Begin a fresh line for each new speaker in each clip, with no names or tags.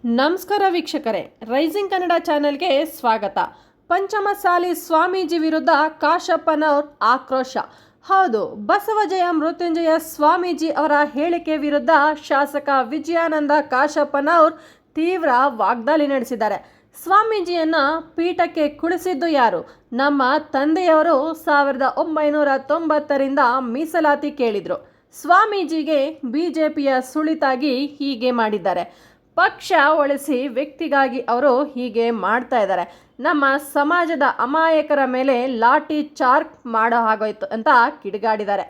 ನಮಸ್ಕಾರ ವೀಕ್ಷಕರೇ, ರೈಸಿಂಗ್ ಕನ್ನಡ ಚಾನೆಲ್ಗೆ ಸ್ವಾಗತ. ಪಂಚಮಸಾಲಿ ಸ್ವಾಮೀಜಿ ವಿರುದ್ಧ ಕಾಶಪ್ಪನವ್ರ ಆಕ್ರೋಶ. ಹೌದು, ಬಸವಜಯ ಮೃತ್ಯುಂಜಯ ಸ್ವಾಮೀಜಿ ಅವರ ಹೇಳಿಕೆ ವಿರುದ್ಧ ಶಾಸಕ ವಿಜಯಾನಂದ ಕಾಶಪ್ಪನವ್ರು ತೀವ್ರ ವಾಗ್ದಾಳಿ ನಡೆಸಿದ್ದಾರೆ. ಸ್ವಾಮೀಜಿಯನ್ನ ಪೀಠಕ್ಕೆ ಕುಳಿಸಿದ್ದು ಯಾರು? ನಮ್ಮ ತಂದೆಯವರು 1990ರಿಂದ ಮೀಸಲಾತಿ ಕೇಳಿದ್ರು. ಸ್ವಾಮೀಜಿಗೆ ಬಿಜೆಪಿಯ ಸುಳಿತಾಗಿ ಹೀಗೆ ಮಾಡಿದ್ದಾರೆ. ಪಕ್ಷ ಉಳಿಸಿ ವ್ಯಕ್ತಿಗಾಗಿ ಅವರು ಹೀಗೆ ಮಾಡ್ತಾ ಇದ್ದಾರೆ. ನಮ್ಮ ಸಮಾಜದ ಅಮಾಯಕರ ಮೇಲೆ ಲಾಠಿ ಚಾರ್ಜ್ ಮಾಡೋ ಹಾಗೋಯ್ತು ಅಂತ ಕಿಡಿಗಾಡಿದ್ದಾರೆ.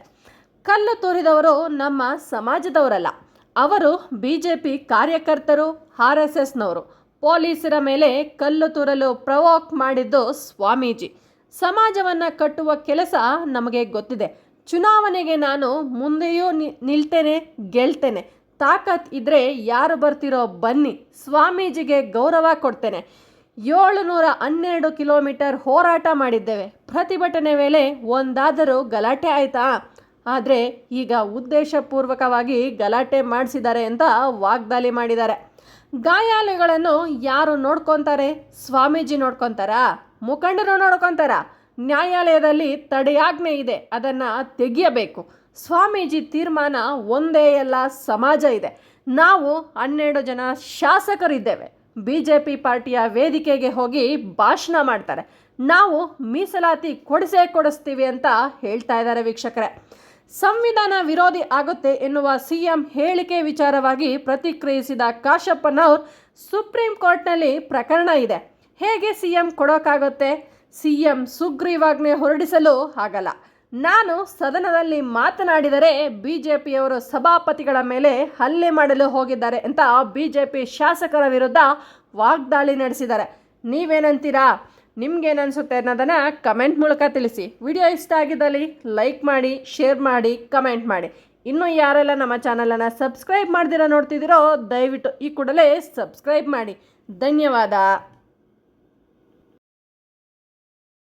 ಕಲ್ಲು ತೂರಿದವರು ನಮ್ಮ ಸಮಾಜದವರಲ್ಲ, ಅವರು ಬಿಜೆಪಿ ಕಾರ್ಯಕರ್ತರು, RSSನವರು. ಪೊಲೀಸರ ಮೇಲೆ ಕಲ್ಲು ತೂರಲು ಪ್ರವೋಕ್ ಮಾಡಿದ್ದು ಸ್ವಾಮೀಜಿ. ಸಮಾಜವನ್ನು ಕಟ್ಟುವ ಕೆಲಸ ನಮಗೆ ಗೊತ್ತಿದೆ. ಚುನಾವಣೆಗೆ ನಾನು ಮುಂದೆಯೂ ನಿಲ್ತೇನೆ, ಗೆಲ್ತೇನೆ. ತಾಕತ್ ಇದ್ರೆ ಯಾರು ಬರ್ತಿರೋ ಬನ್ನಿ, ಸ್ವಾಮೀಜಿಗೆ ಗೌರವ ಕೊಡ್ತೇನೆ. 712 ಕಿಲೋಮೀಟರ್ ಹೋರಾಟ ಮಾಡಿದ್ದೇವೆ. ಪ್ರತಿಭಟನೆ ವೇಳೆ ಒಂದಾದರೂ ಗಲಾಟೆ ಆಯಿತಾ? ಆದರೆ ಈಗ ಉದ್ದೇಶಪೂರ್ವಕವಾಗಿ ಗಲಾಟೆ ಮಾಡಿಸಿದ್ದಾರೆ ಅಂತ ವಾಗ್ದಾಳಿ ಮಾಡಿದ್ದಾರೆ. ಗಾಯಾಳುಗಳನ್ನು ಯಾರು ನೋಡ್ಕೊತಾರೆ? ಸ್ವಾಮೀಜಿ ನೋಡ್ಕೊತಾರಾ? ಮುಖಂಡರು ನೋಡ್ಕೊತಾರಾ? ನ್ಯಾಯಾಲಯದಲ್ಲಿ ತಡೆಯಾಜ್ಞೆ ಇದೆ, ಅದನ್ನು ತೆಗೆಯಬೇಕು. ಸ್ವಾಮೀಜಿ ತೀರ್ಮಾನ ಒಂದೇ ಎಲ್ಲ, ಸಮಾಜ ಇದೆ. ನಾವು 12 ಜನ ಶಾಸಕರಿದ್ದೇವೆ. ಬಿಜೆಪಿ ಪಾರ್ಟಿಯ ವೇದಿಕೆಗೆ ಹೋಗಿ ಭಾಷಣ ಮಾಡ್ತಾರೆ. ನಾವು ಮೀಸಲಾತಿ ಕೊಡಿಸ್ತೀವಿ ಅಂತ ಹೇಳ್ತಾ ಇದ್ದಾರೆ ವೀಕ್ಷಕರೇ. ಸಂವಿಧಾನ ವಿರೋಧಿ ಆಗುತ್ತೆ ಎನ್ನುವ CM ಹೇಳಿಕೆ ವಿಚಾರವಾಗಿ ಪ್ರತಿಕ್ರಿಯಿಸಿದ ಕಾಶಪ್ಪನವ್ರು, ಸುಪ್ರೀಂ ಕೋರ್ಟ್ನಲ್ಲಿ ಪ್ರಕರಣ ಇದೆ, ಹೇಗೆ CM ಕೊಡೋಕ್ಕಾಗುತ್ತೆ? CM ಸುಗ್ರೀವಾಜ್ಞೆ ಹೊರಡಿಸಲು ಆಗಲ್ಲ. ನಾನು ಸದನದಲ್ಲಿ ಮಾತನಾಡಿದರೆ ಬಿಜೆಪಿಯವರು ಸಭಾಪತಿಗಳ ಮೇಲೆ ಹಲ್ಲೆ ಮಾಡಲು ಹೋಗಿದ್ದಾರೆ ಅಂತ ಬಿಜೆಪಿ ಶಾಸಕರ ವಿರುದ್ಧ ವಾಗ್ದಾಳಿ ನಡೆಸಿದ್ದಾರೆ. ನೀವೇನಂತೀರಾ? ನಿಮ್ಗೇನನ್ಸುತ್ತೆ ಅನ್ನೋದನ್ನು ಕಮೆಂಟ್ ಮೂಲಕ ತಿಳಿಸಿ. ವಿಡಿಯೋ ಇಷ್ಟ ಆಗಿದ್ದಲ್ಲಿ ಲೈಕ್ ಮಾಡಿ, ಶೇರ್ ಮಾಡಿ, ಕಮೆಂಟ್ ಮಾಡಿ. ಇನ್ನೂ ಯಾರೆಲ್ಲ ನಮ್ಮ ಚಾನಲನ್ನು ಸಬ್ಸ್ಕ್ರೈಬ್ ಮಾಡ್ದಿರ ನೋಡ್ತಿದ್ದೀರೋ ದಯವಿಟ್ಟು ಈ ಕೂಡಲೇ ಸಬ್ಸ್ಕ್ರೈಬ್ ಮಾಡಿ. ಧನ್ಯವಾದ.